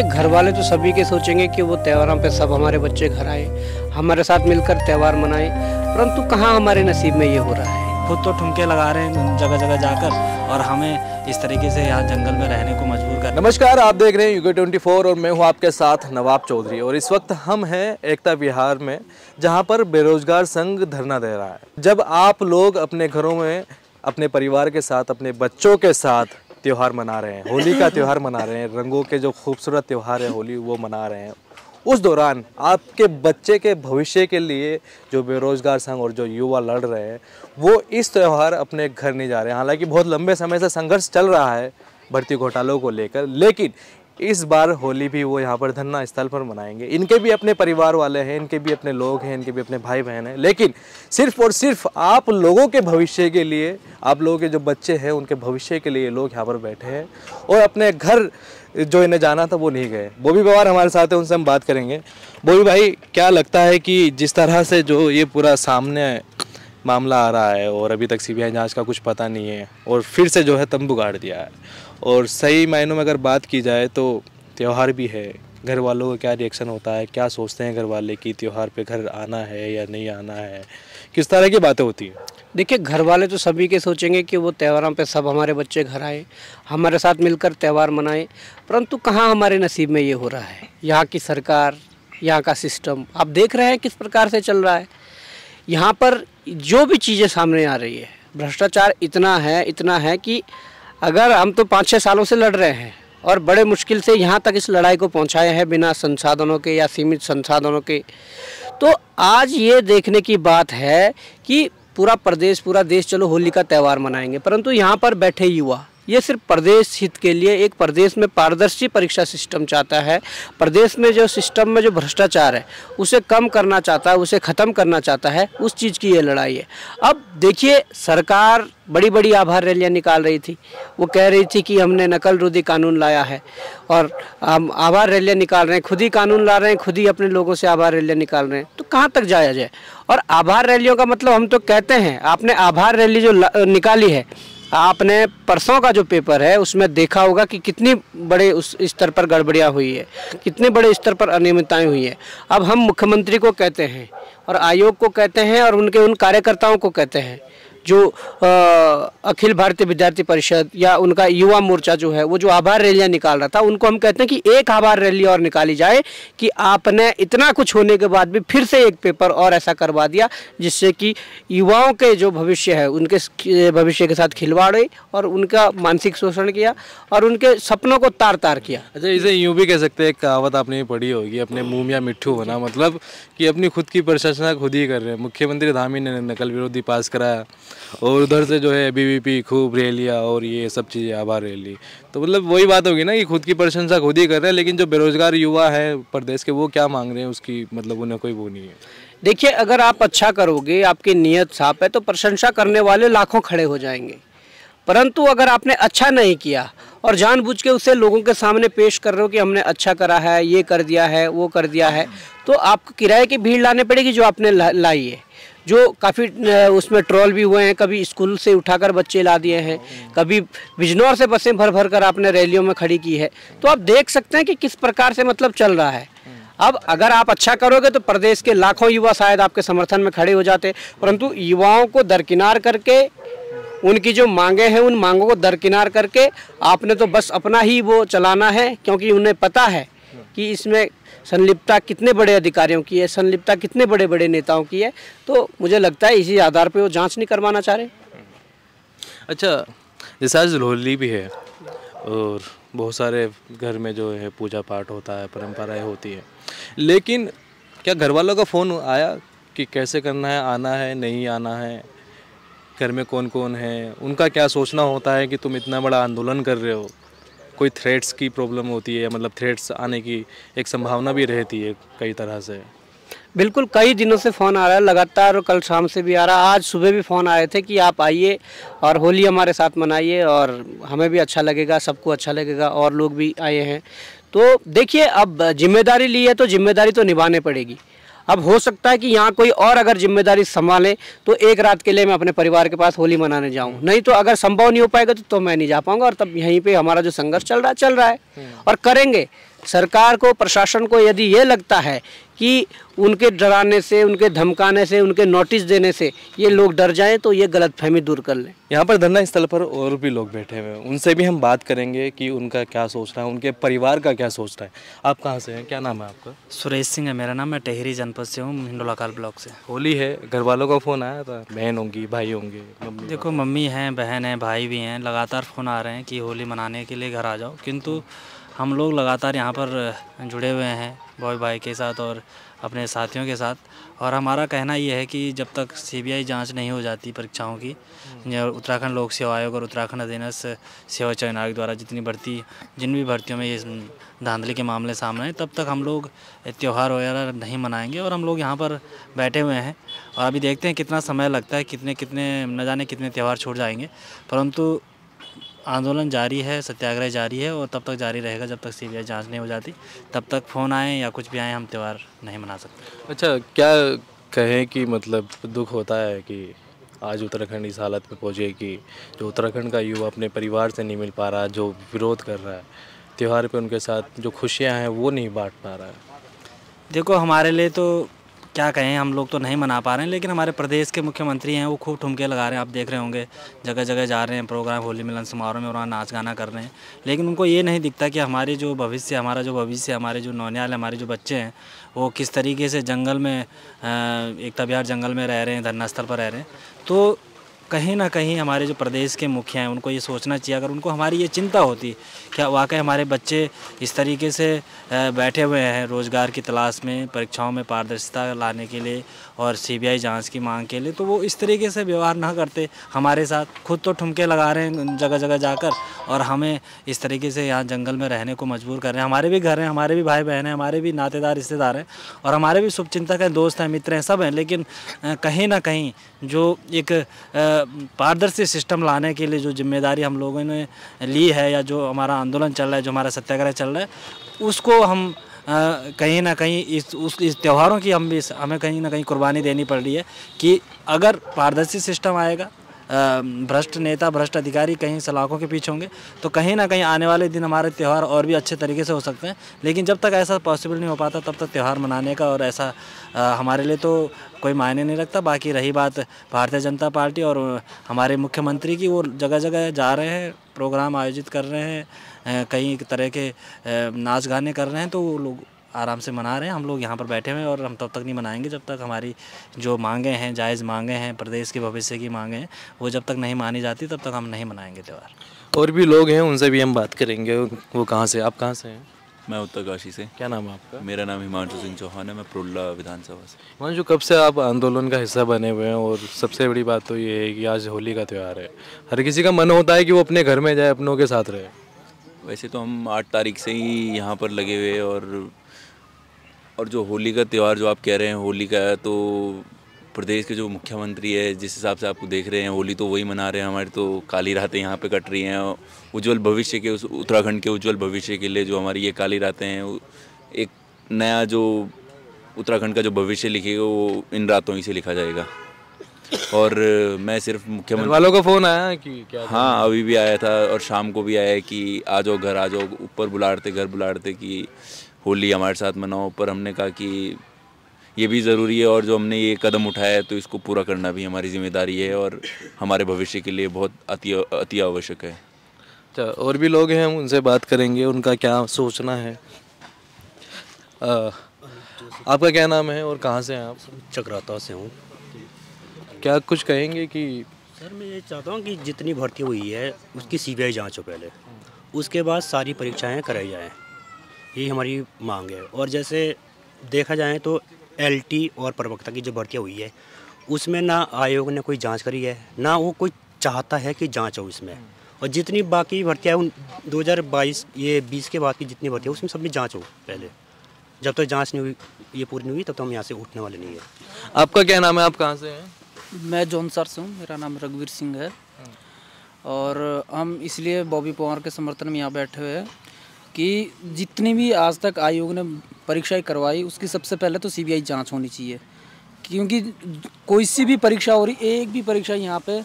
देखिए, घर वाले तो सभी के सोचेंगे कि वो त्योहारों पे सब हमारे बच्चे घर आए, हमारे साथ मिलकर त्यौहार मनाएं, परंतु कहाँ हमारे नसीब में ये हो रहा है। खुद तो ठुमके लगा रहे हैं जगह जगह जाकर, और हमें इस तरीके से यहाँ जंगल में रहने को मजबूर कर। नमस्कार, आप देख रहे हैं यूके 24 और मैं हूँ आपके साथ नवाब चौधरी। और इस वक्त हम हैं एकता विहार में, जहाँ पर बेरोजगार संघ धरना दे रहा है। जब आप लोग अपने घरों में अपने परिवार के साथ, अपने बच्चों के साथ त्यौहार मना रहे हैं, होली का त्यौहार मना रहे हैं, रंगों के जो खूबसूरत त्यौहार है होली, वो मना रहे हैं, उस दौरान आपके बच्चे के भविष्य के लिए जो बेरोजगार संघ और जो युवा लड़ रहे हैं, वो इस त्यौहार अपने घर नहीं जा रहे हैं। हालांकि बहुत लंबे समय से संघर्ष चल रहा है भर्ती घोटालों को लेकर, लेकिन इस बार होली भी वो यहाँ पर धरना स्थल पर मनाएंगे। इनके भी अपने परिवार वाले हैं, इनके भी अपने लोग हैं, इनके भी अपने भाई बहन हैं, लेकिन सिर्फ और सिर्फ आप लोगों के भविष्य के लिए, आप लोगों के जो बच्चे हैं उनके भविष्य के लिए लोग यहाँ पर बैठे हैं और अपने घर जो इन्हें जाना था वो नहीं गए। बॉबी पवार हमारे साथ है, उनसे हम बात करेंगे। बॉबी भाई, क्या लगता है कि जिस तरह से जो ये पूरा सामने मामला आ रहा है और अभी तक सीबीआई जांच का कुछ पता नहीं है और फिर से जो है तंबू गाड़ दिया है, और सही मायनों में अगर बात की जाए तो त्यौहार भी है, घर वालों का क्या रिएक्शन होता है, क्या सोचते हैं घर वाले कि त्यौहार पे घर आना है या नहीं आना है, किस तरह की बातें होती हैं? देखिए, घर वाले तो सभी के सोचेंगे कि वो त्योहारों पे सब हमारे बच्चे घर आए, हमारे साथ मिलकर त्यौहार मनाएं, परंतु कहाँ हमारे नसीब में ये हो रहा है। यहाँ की सरकार, यहाँ का सिस्टम आप देख रहे हैं किस प्रकार से चल रहा है। यहाँ पर जो भी चीज़ें सामने आ रही है, भ्रष्टाचार इतना है कि अगर हम तो 5-6 सालों से लड़ रहे हैं और बड़े मुश्किल से यहाँ तक इस लड़ाई को पहुँचाए हैं बिना संसाधनों के या सीमित संसाधनों के, तो आज ये देखने की बात है कि पूरा देश चलो होली का त्यौहार मनाएंगे, परंतु यहाँ पर बैठे युवा ये सिर्फ प्रदेश हित के लिए, एक प्रदेश में पारदर्शी परीक्षा सिस्टम चाहता है, प्रदेश में जो सिस्टम में जो भ्रष्टाचार है उसे कम करना चाहता है, उसे ख़त्म करना चाहता है, उस चीज़ की ये लड़ाई है। अब देखिए, सरकार बड़ी बड़ी आभार रैलियाँ निकाल रही थी, वो कह रही थी कि हमने नकल रोधी कानून लाया है और हम आभार रैलियाँ निकाल रहे हैं, खुद ही कानून ला रहे हैं, खुद ही अपने लोगों से आभार रैलियाँ निकाल रहे हैं, तो कहाँ तक जाया जाए। और आभार रैलियों का मतलब हम तो कहते हैं, आपने आभार रैली जो निकाली है, आपने परसों का जो पेपर है उसमें देखा होगा कि कितनी बड़े उस स्तर पर गड़बड़ियाँ हुई है, कितने बड़े स्तर पर अनियमितताएं हुई है। अब हम मुख्यमंत्री को कहते हैं और आयोग को कहते हैं और उनके उन कार्यकर्ताओं को कहते हैं जो अखिल भारतीय विद्यार्थी परिषद या उनका युवा मोर्चा जो है वो जो आभार रैलियाँ निकाल रहा था, उनको हम कहते हैं कि एक आभार रैली और निकाली जाए कि आपने इतना कुछ होने के बाद भी फिर से एक पेपर और ऐसा करवा दिया जिससे कि युवाओं के जो भविष्य है उनके भविष्य के साथ खिलवाड़ हुई और उनका मानसिक शोषण किया और उनके सपनों को तार तार किया। अच्छा, इसे यूँ भी कह सकते हैं, एक कहावत आपने पढ़ी होगी, अपने मुँह में मिट्ठू होना, मतलब कि अपनी खुद की प्रशंसा खुद ही कर रहे हैं। मुख्यमंत्री धामी ने नकल विरोधी पास कराया और उधर से जो है बीवीपी खूब रैलियाँ और ये सब चीज़ें, आभार रैली, तो मतलब वही बात होगी ना कि खुद की प्रशंसा खुद ही कर रहे हैं, लेकिन जो बेरोजगार युवा है प्रदेश के वो क्या मांग रहे हैं उसकी मतलब उन्हें कोई वो नहीं है। देखिए, अगर आप अच्छा करोगे, आपकी नीयत साफ है, तो प्रशंसा करने वाले लाखों खड़े हो जाएंगे, परंतु अगर आपने अच्छा नहीं किया और जानबूझ के उसे लोगों के सामने पेश कर रहे हो कि हमने अच्छा करा है, ये कर दिया है, वो कर दिया है, तो आपको किराए की भीड़ लाने पड़ेगी जो आपने लाई है, जो काफ़ी उसमें ट्रोल भी हुए हैं। कभी स्कूल से उठाकर बच्चे ला दिए हैं, कभी बिजनौर से बसें भर कर आपने रैलियों में खड़ी की है, तो आप देख सकते हैं कि किस प्रकार से मतलब चल रहा है। अब अगर आप अच्छा करोगे तो प्रदेश के लाखों युवा शायद आपके समर्थन में खड़े हो जाते, परंतु युवाओं को दरकिनार करके, उनकी जो मांगे हैं उन मांगों को दरकिनार करके आपने तो बस अपना ही वो चलाना है, क्योंकि उन्हें पता है कि इसमें संलिप्तता कितने बड़े अधिकारियों की है, संलिप्तता कितने बड़े बड़े नेताओं की है, तो मुझे लगता है इसी आधार पे वो जांच नहीं करवाना चाह रहे। अच्छा, जैसे आज होली भी है और बहुत सारे घर में जो है पूजा पाठ होता है, परंपराएं होती है, लेकिन क्या घर वालों का फ़ोन आया कि कैसे करना है, आना है, नहीं आना है, घर में कौन कौन है, उनका क्या सोचना होता है कि तुम इतना बड़ा आंदोलन कर रहे हो, कोई थ्रेट्स की प्रॉब्लम होती है, मतलब थ्रेट्स आने की एक संभावना भी रहती है कई तरह से। बिल्कुल, कई दिनों से फ़ोन आ रहा है लगातार, और कल शाम से भी आ रहा, आज सुबह भी फ़ोन आए थे कि आप आइए और होली हमारे साथ मनाइए और हमें भी अच्छा लगेगा, सबको अच्छा लगेगा, और लोग भी आए हैं। तो देखिए, अब जिम्मेदारी ली है तो जिम्मेदारी तो निभाने पड़ेगी। अब हो सकता है कि यहाँ कोई और अगर जिम्मेदारी संभाले तो एक रात के लिए मैं अपने परिवार के पास होली मनाने जाऊँ, नहीं तो अगर संभव नहीं हो पाएगा तो मैं नहीं जा पाऊँगा, और तब यहीं पे हमारा जो संघर्ष चल रहा है और करेंगे। सरकार को, प्रशासन को यदि ये लगता है कि उनके डराने से, उनके धमकाने से, उनके नोटिस देने से ये लोग डर जाएं, तो ये गलतफहमी दूर कर लें। यहाँ पर धरना स्थल पर और भी लोग बैठे हुए हैं, उनसे भी हम बात करेंगे कि उनका क्या सोचना है, उनके परिवार का क्या सोचना है। आप कहाँ से हैं, क्या नाम है आपका? सुरेश सिंह है मेरा नाम। मैं टेहरी जनपद से हूँ, हिंडोलाकाल ब्लॉक से। होली है, घर वालों का फ़ोन आया था? बहन होंगी, भाई होंगे, मम्मी? देखो, मम्मी हैं, बहन है, भाई भी हैं, लगातार फ़ोन आ रहे हैं कि होली मनाने के लिए घर आ जाओ। किंतु हम लोग लगातार यहाँ पर जुड़े हुए हैं बॉय भाई के साथ और अपने साथियों के साथ, और हमारा कहना ये है कि जब तक सीबीआई जांच नहीं हो जाती परीक्षाओं की, उत्तराखंड लोक सेवा आयोग और उत्तराखंड अधीनस्थ सेवा चयन आयोग द्वारा जिन भी भर्तियों में ये धांधली के मामले सामने आए, तब तक हम लोग त्यौहार वगैरह नहीं मनाएंगे। और हम लोग यहाँ पर बैठे हुए हैं और अभी देखते हैं कितना समय लगता है, कितने न जाने कितने त्यौहार छूट जाएंगे, परंतु आंदोलन जारी है, सत्याग्रह जारी है और तब तक जारी रहेगा जब तक सीबीआई जांच नहीं हो जाती। तब तक फ़ोन आए या कुछ भी आए, हम त्यौहार नहीं मना सकते। अच्छा, क्या कहें कि मतलब दुख होता है कि आज उत्तराखंड इस हालत में पहुँचे कि जो उत्तराखंड का युवा अपने परिवार से नहीं मिल पा रहा, जो विरोध कर रहा है त्यौहार पे, उनके साथ जो खुशियाँ हैं वो नहीं बांट पा रहा है। देखो, हमारे लिए तो क्या कहें, हम लोग तो नहीं मना पा रहे हैं, लेकिन हमारे प्रदेश के मुख्यमंत्री हैं, वो खूब ठुमके लगा रहे हैं। आप देख रहे होंगे, जगह जगह जा रहे हैं प्रोग्राम, होली मिलन समारोह में, और वहाँ नाच गाना कर रहे हैं। लेकिन उनको ये नहीं दिखता कि हमारा जो भविष्य, हमारे जो नौनियाल, हमारे जो बच्चे हैं, वो किस तरीके से जंगल में, एकता विहार जंगल में रह रहे हैं, धरना स्थल पर रह रहे हैं। तो कहीं ना कहीं हमारे जो प्रदेश के मुखिया हैं, उनको ये सोचना चाहिए, अगर उनको हमारी ये चिंता होती क्या वाकई हमारे बच्चे इस तरीके से बैठे हुए हैं रोज़गार की तलाश में, परीक्षाओं में पारदर्शिता लाने के लिए और सीबीआई जांच की मांग के लिए, तो वो इस तरीके से व्यवहार ना करते हमारे साथ। खुद तो ठुमके लगा रहे हैं जगह जगह जाकर, और हमें इस तरीके से यहाँ जंगल में रहने को मजबूर कर रहे हैं। हमारे भी घर हैं, हमारे भी भाई बहन हैं, हमारे भी नातेदार रिश्तेदार हैं, और हमारे भी शुभचिंतक हैं, दोस्त हैं, मित्र हैं, सब हैं। लेकिन कहीं ना कहीं जो एक पारदर्शी सिस्टम लाने के लिए जो जिम्मेदारी हम लोगों ने ली है, या जो हमारा आंदोलन चल रहा है, जो हमारा सत्याग्रह चल रहा है, उसको हम कहीं ना कहीं इस त्योहारों की हमें कहीं ना कहीं कुर्बानी देनी पड़ रही है कि अगर पारदर्शी सिस्टम आएगा, भ्रष्ट नेता, भ्रष्ट अधिकारी कहीं सलाखों के पीछे होंगे, तो कहीं ना कहीं आने वाले दिन हमारे त्यौहार और भी अच्छे तरीके से हो सकते हैं। लेकिन जब तक ऐसा पॉसिबल नहीं हो पाता, तब तक त्यौहार मनाने का और ऐसा हमारे लिए तो कोई मायने नहीं रखता। बाकी रही बात भारतीय जनता पार्टी और हमारे मुख्यमंत्री की, वो जगह जगह जा रहे हैं, प्रोग्राम आयोजित कर रहे हैं, कई तरह के नाच गाने कर रहे हैं, तो वो लोग आराम से मना रहे हैं। हम लोग यहाँ पर बैठे हुए हैं और हम तब तक नहीं मनाएंगे जब तक हमारी जो मांगें हैं, जायज़ मांगें हैं, प्रदेश के भविष्य की मांगें हैं, वो जब तक नहीं मानी जाती तब तक हम नहीं मनाएंगे त्यौहार। और भी लोग हैं, उनसे भी हम बात करेंगे। वो कहाँ से, आप कहाँ से हैं? मैं उत्तरकाशी से। क्या नाम है आपका? मेरा नाम हिमांशु सिंह चौहान है, मैं प्रोल्ला विधानसभा से। हिमांशु, कब से आप आंदोलन का हिस्सा बने हुए हैं? और सबसे बड़ी बात तो ये है कि आज होली का त्यौहार है, हर किसी का मन होता है कि वो अपने घर में जाए, अपनों के साथ रहे। वैसे तो हम 8 तारीख से ही यहाँ पर लगे हुए, और जो होली का त्यौहार जो आप कह रहे हैं, होली का, तो प्रदेश के जो मुख्यमंत्री है, जिस हिसाब से आपको देख रहे हैं, होली तो वही मना रहे हैं। हमारी तो काली रातें यहाँ पे कट रही हैं, उज्जवल भविष्य के, उस उत्तराखंड के उज्जवल भविष्य के लिए जो हमारी ये काली रातें हैं, एक नया जो उत्तराखंड का जो भविष्य लिखेगा वो इन रातों ही से लिखा जाएगा। और मैं सिर्फ मुख्यमंत्री वालों का फ़ोन आया कि क्या? हाँ, अभी भी आया था और शाम को भी आया है कि आ जाओ घर, आ जाओ, ऊपर बुलाते, घर बुलाते कि होली हमारे साथ मनाओ। पर हमने कहा कि ये भी ज़रूरी है, और जो हमने ये कदम उठाया है तो इसको पूरा करना भी हमारी जिम्मेदारी है और हमारे भविष्य के लिए बहुत अति आवश्यक है। अच्छा, और भी लोग हैं, हम उनसे बात करेंगे, उनका क्या सोचना है। आपका क्या नाम है और कहाँ से हैं आप? चक्राता से हूँ। क्या कुछ कहेंगे कि? सर, मैं ये चाहता हूँ कि जितनी भर्ती हुई है उसकी सीबीआई जांच हो पहले, उसके बाद सारी परीक्षाएं कराई जाएं, ये हमारी मांग है। और जैसे देखा जाए तो एलटी और प्रवक्ता की जो भर्तियाँ हुई है उसमें ना आयोग ने कोई जांच करी है, ना वो कोई चाहता है कि जांच हो इसमें। और जितनी बाकी भर्तियाँ उन 2022 ये 20 के बाद की जितनी भर्तियाँ उसमें सब में जाँच हो पहले। जब तक जाँच नहीं हुई, ये पूरी नहीं हुई, तब तक हम यहाँ से उठने वाले नहीं है। आपका क्या नाम है, आप कहाँ से हैं? मैं जौनसर से हूँ, मेरा नाम रघुवीर सिंह है। और हम इसलिए बॉबी पवार के समर्थन में यहाँ बैठे हुए हैं कि जितनी भी आज तक आयोग ने परीक्षाएं करवाई उसकी सबसे पहले तो सीबीआई जांच होनी चाहिए, क्योंकि कोई सी भी परीक्षा हो रही, एक भी परीक्षा यहाँ पे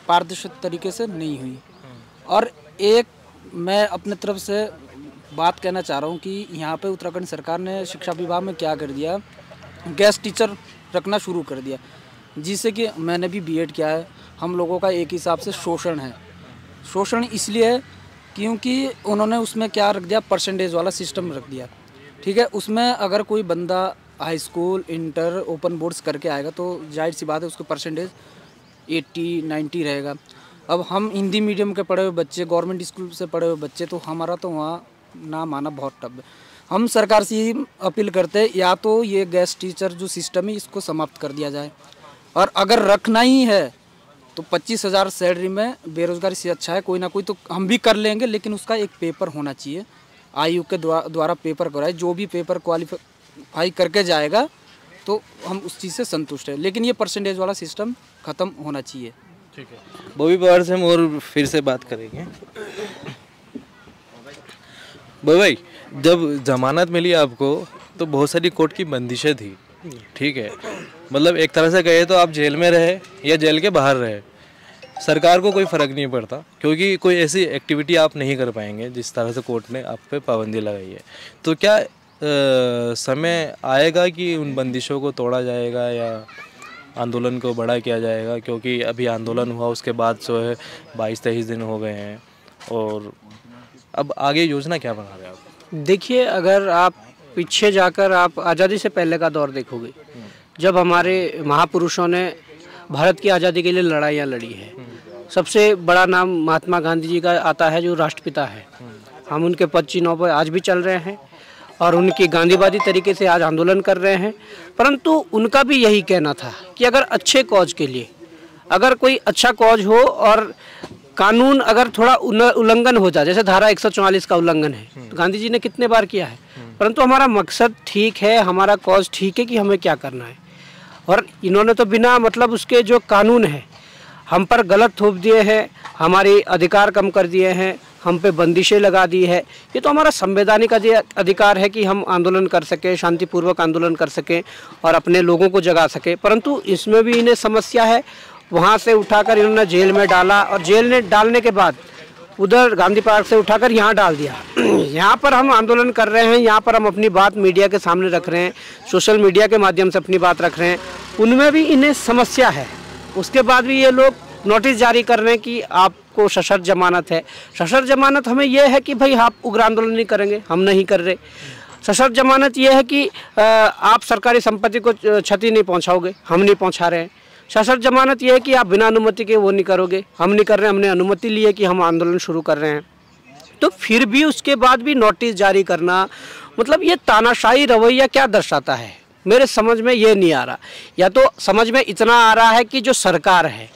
पारदर्शी तरीके से नहीं हुई। और एक मैं अपने तरफ से बात कहना चाह रहा हूँ कि यहाँ पे उत्तराखंड सरकार ने शिक्षा विभाग में क्या कर दिया, गेस्ट टीचर रखना शुरू कर दिया, जिससे कि मैंने भी बीएड किया है। हम लोगों का एक हिसाब से शोषण है। शोषण इसलिए है क्योंकि उन्होंने उसमें क्या रख दिया, परसेंटेज वाला सिस्टम रख दिया। ठीक है, उसमें अगर कोई बंदा high school, inter, open boards करके आएगा तो जाहिर सी बात है उसका परसेंटेज 80-90 रहेगा। अब हम हिंदी मीडियम के पढ़े हुए बच्चे, गवर्नमेंट स्कूल से पढ़े हुए बच्चे, तो हमारा तो वहाँ नाम आना बहुत टफ है। हम सरकार से ही अपील करते हैं, या तो ये गेस्ट टीचर जो सिस्टम है इसको समाप्त कर दिया जाए, और अगर रखना ही है तो 25,000 सैलरी में बेरोजगारी से अच्छा है कोई ना कोई तो हम भी कर लेंगे, लेकिन उसका एक पेपर होना चाहिए, आयु के द्वारा पेपर कराए। जो भी पेपर क्वालिफाई करके जाएगा तो हम उस चीज़ से संतुष्ट है, लेकिन ये परसेंटेज वाला सिस्टम ख़त्म होना चाहिए। ठीक है, बॉबी पवार से हम और फिर से बात करेंगे। भाई, जब जमानत मिली आपको तो बहुत सारी कोर्ट की बंदिशें थी, ठीक है, मतलब एक तरह से कहे तो आप जेल में रहे या जेल के बाहर रहे, सरकार को कोई फ़र्क नहीं पड़ता, क्योंकि कोई ऐसी एक्टिविटी आप नहीं कर पाएंगे जिस तरह से कोर्ट ने आप पे पाबंदी लगाई है। तो क्या समय आएगा कि उन बंदिशों को तोड़ा जाएगा या आंदोलन को बड़ा किया जाएगा? क्योंकि अभी आंदोलन हुआ, उसके बाद जो है 22-23 दिन हो गए हैं, और अब आगे योजना क्या बना रहे हैं आप? देखिए, अगर आप पीछे जाकर आप आज़ादी से पहले का दौर देखोगे, जब हमारे महापुरुषों ने भारत की आज़ादी के लिए लड़ाइयाँ लड़ी है, सबसे बड़ा नाम महात्मा गांधी जी का आता है जो राष्ट्रपिता है। हम उनके पद चिन्हों पर आज भी चल रहे हैं और उनकी गांधीवादी तरीके से आज आंदोलन कर रहे हैं। परंतु उनका भी यही कहना था कि अगर अच्छे कॉज के लिए, अगर कोई अच्छा कॉज हो और कानून अगर थोड़ा उल्लंघन हो जाए, जैसे धारा 144 का उल्लंघन है, तो गांधी जी ने कितने बार किया है, परंतु हमारा मकसद ठीक है, हमारा कॉज ठीक है कि हमें क्या करना है। और इन्होंने तो बिना मतलब उसके जो कानून है हम पर गलत थोप दिए हैं, हमारे अधिकार कम कर दिए हैं, हम पे बंदिशें लगा दी है। ये तो हमारा संवैधानिक अधिकार है कि हम आंदोलन कर सकें, शांतिपूर्वक आंदोलन कर सकें और अपने लोगों को जगा सकें। परंतु इसमें भी इन्हें समस्या है, वहाँ से उठाकर इन्होंने जेल में डाला और जेल में डालने के बाद उधर गांधी पार्क से उठाकर यहाँ डाल दिया। यहाँ पर हम आंदोलन कर रहे हैं, यहाँ पर हम अपनी बात मीडिया के सामने रख रहे हैं, सोशल मीडिया के माध्यम से अपनी बात रख रहे हैं, उनमें भी इन्हें समस्या है। उसके बाद भी ये लोग नोटिस जारी कर रहे हैं कि आपको सशर्त जमानत है। सशर्त जमानत हमें यह है कि भाई आप उग्र आंदोलन नहीं करेंगे, हम नहीं कर रहे। सशर्त जमानत यह है कि आप सरकारी संपत्ति को क्षति नहीं पहुँचाओगे, हम नहीं पहुँचा रहे हैं। सशर्त जमानत यह है कि आप बिना अनुमति के वो नहीं करोगे, हम नहीं कर रहे हैं, हमने अनुमति ली है कि हम आंदोलन शुरू कर रहे हैं। तो फिर भी उसके बाद भी नोटिस जारी करना, मतलब ये तानाशाही रवैया क्या दर्शाता है, मेरे समझ में ये नहीं आ रहा। या तो समझ में इतना आ रहा है कि जो सरकार है,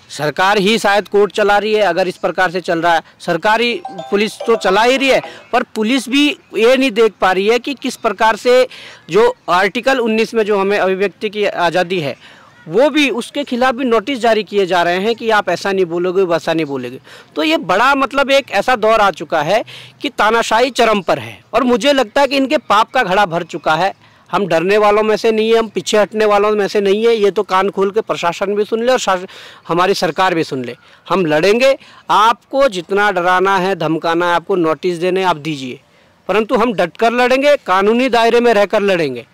सरकार ही शायद कोर्ट चला रही है। अगर इस प्रकार से चल रहा है, सरकारी पुलिस तो चला ही रही है, पर पुलिस भी ये नहीं देख पा रही है कि किस प्रकार से जो आर्टिकल 19 में जो हमें अभिव्यक्ति की आज़ादी है, वो भी उसके खिलाफ भी नोटिस जारी किए जा रहे हैं कि आप ऐसा नहीं बोलोगे, वैसा नहीं बोलोगे। तो ये बड़ा मतलब एक ऐसा दौर आ चुका है कि तानाशाही चरम पर है, और मुझे लगता है कि इनके पाप का घड़ा भर चुका है। हम डरने वालों में से नहीं है, हम पीछे हटने वालों में से नहीं है। ये तो कान खोल के प्रशासन भी सुन ले और हमारी सरकार भी सुन ले। हम लड़ेंगे, आपको जितना डराना है, धमकाना है, आपको नोटिस देने आप दीजिए, परंतु हम डटकर लड़ेंगे, कानूनी दायरे में रहकर लड़ेंगे।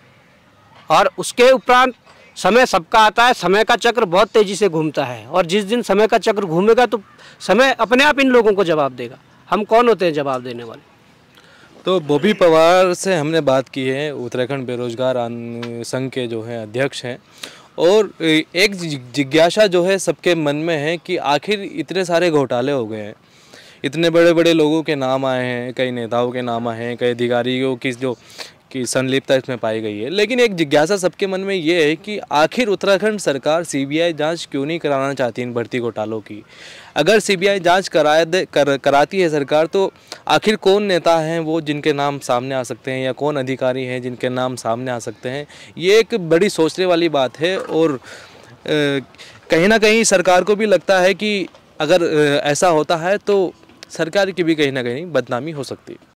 और उसके उपरांत समय सबका आता है, समय का चक्र बहुत तेज़ी से घूमता है, और जिस दिन समय का चक्र घूमेगा तो समय अपने आप इन लोगों को जवाब देगा। हम कौन होते हैं जवाब देने वाले? तो बॉबी पवार से हमने बात की है, उत्तराखंड बेरोजगार संघ के जो हैं अध्यक्ष हैं, और एक जिज्ञासा जो है सबके मन में है कि आखिर इतने सारे घोटाले हो गए हैं, इतने बड़े बड़े लोगों के नाम आए हैं, कई नेताओं के नाम आए हैं, कई अधिकारियों की जो की संलिप्तता इसमें पाई गई है, लेकिन एक जिज्ञासा सबके मन में ये है कि आखिर उत्तराखंड सरकार सीबीआई जांच क्यों नहीं कराना चाहती इन भर्ती घोटालों की? अगर सीबीआई जांच कराती है सरकार, तो आखिर कौन नेता हैं वो जिनके नाम सामने आ सकते हैं, या कौन अधिकारी हैं जिनके नाम सामने आ सकते हैं? ये एक बड़ी सोचने वाली बात है, और कहीं ना कहीं सरकार को भी लगता है कि अगर ऐसा होता है तो सरकार की भी कहीं ना कहीं बदनामी हो सकती है।